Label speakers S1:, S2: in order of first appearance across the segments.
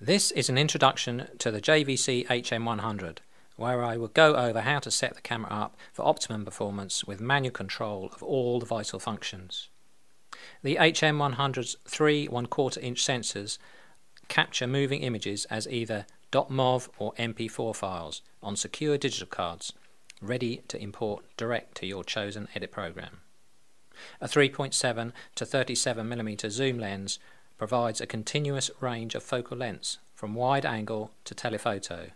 S1: This is an introduction to the JVC HM100, where I will go over how to set the camera up for optimum performance with manual control of all the vital functions. The HM100's three 1/4 inch sensors capture moving images as either .mov or MP4 files on secure digital cards, ready to import direct to your chosen edit program. A 3.7 to 37mm zoom lens provides a continuous range of focal lengths from wide angle to telephoto.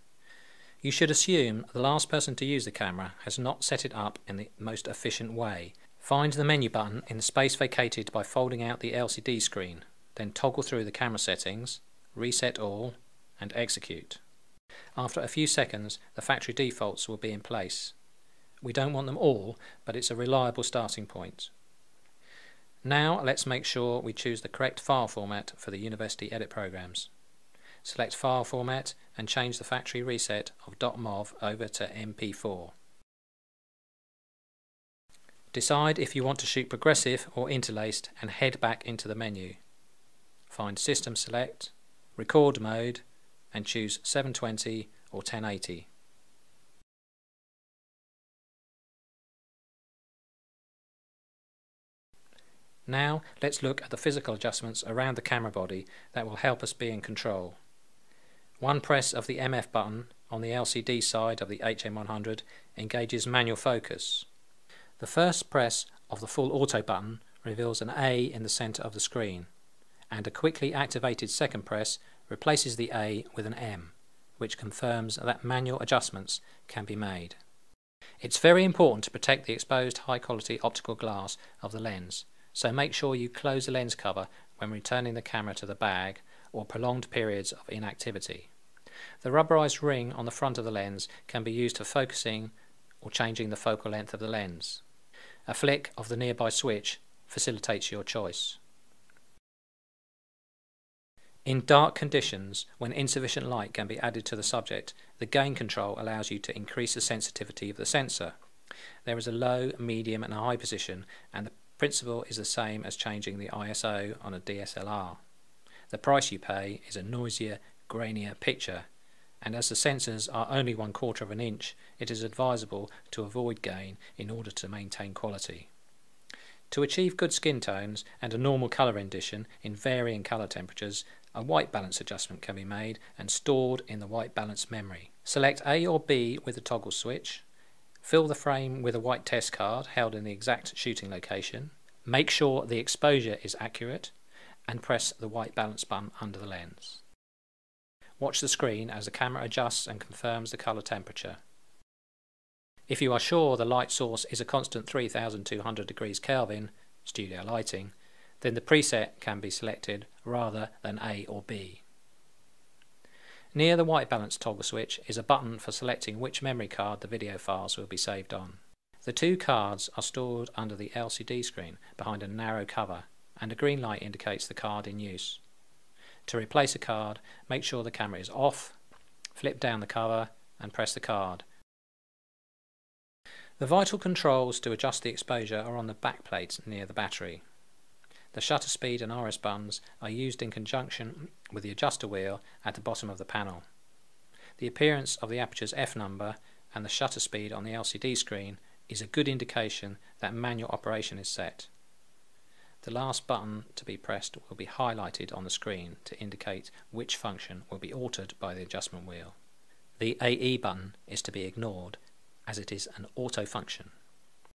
S1: You should assume the last person to use the camera has not set it up in the most efficient way. Find the menu button in the space vacated by folding out the LCD screen, then toggle through the camera settings, reset all, and execute. After a few seconds, the factory defaults will be in place. We don't want them all, but it's a reliable starting point. Now let's make sure we choose the correct file format for the university edit programs. Select File Format and change the factory reset of .mov over to MP4. Decide if you want to shoot progressive or interlaced and head back into the menu. Find System Select, Record Mode and choose 720 or 1080. Now let's look at the physical adjustments around the camera body that will help us be in control. One press of the MF button on the LCD side of the HM100 engages manual focus. The first press of the full auto button reveals an A in the centre of the screen, and a quickly activated second press replaces the A with an M, which confirms that manual adjustments can be made. It's very important to protect the exposed high-quality optical glass of the lens, so make sure you close the lens cover when returning the camera to the bag or prolonged periods of inactivity. The rubberized ring on the front of the lens can be used for focusing or changing the focal length of the lens. A flick of the nearby switch facilitates your choice. In dark conditions, when insufficient light can be added to the subject, the gain control allows you to increase the sensitivity of the sensor. There is a low, medium and high position, and the principle is the same as changing the ISO on a DSLR. The price you pay is a noisier, grainier picture, and as the sensors are only 1/4 of an inch, it is advisable to avoid gain in order to maintain quality. To achieve good skin tones and a normal colour rendition in varying colour temperatures, a white balance adjustment can be made and stored in the white balance memory. Select A or B with the toggle switch. Fill the frame with a white test card held in the exact shooting location. Make sure the exposure is accurate and press the white balance button under the lens. Watch the screen as the camera adjusts and confirms the colour temperature. If you are sure the light source is a constant 3200 degrees Kelvin, studio lighting, then the preset can be selected rather than A or B. Near the white balance toggle switch is a button for selecting which memory card the video files will be saved on. The two cards are stored under the LCD screen behind a narrow cover, and a green light indicates the card in use. To replace a card, make sure the camera is off, flip down the cover and press the card. The vital controls to adjust the exposure are on the backplate near the battery. The shutter speed and RS buttons are used in conjunction with the adjuster wheel at the bottom of the panel. The appearance of the aperture's F number and the shutter speed on the LCD screen is a good indication that manual operation is set. The last button to be pressed will be highlighted on the screen to indicate which function will be altered by the adjustment wheel. The AE button is to be ignored as it is an auto function.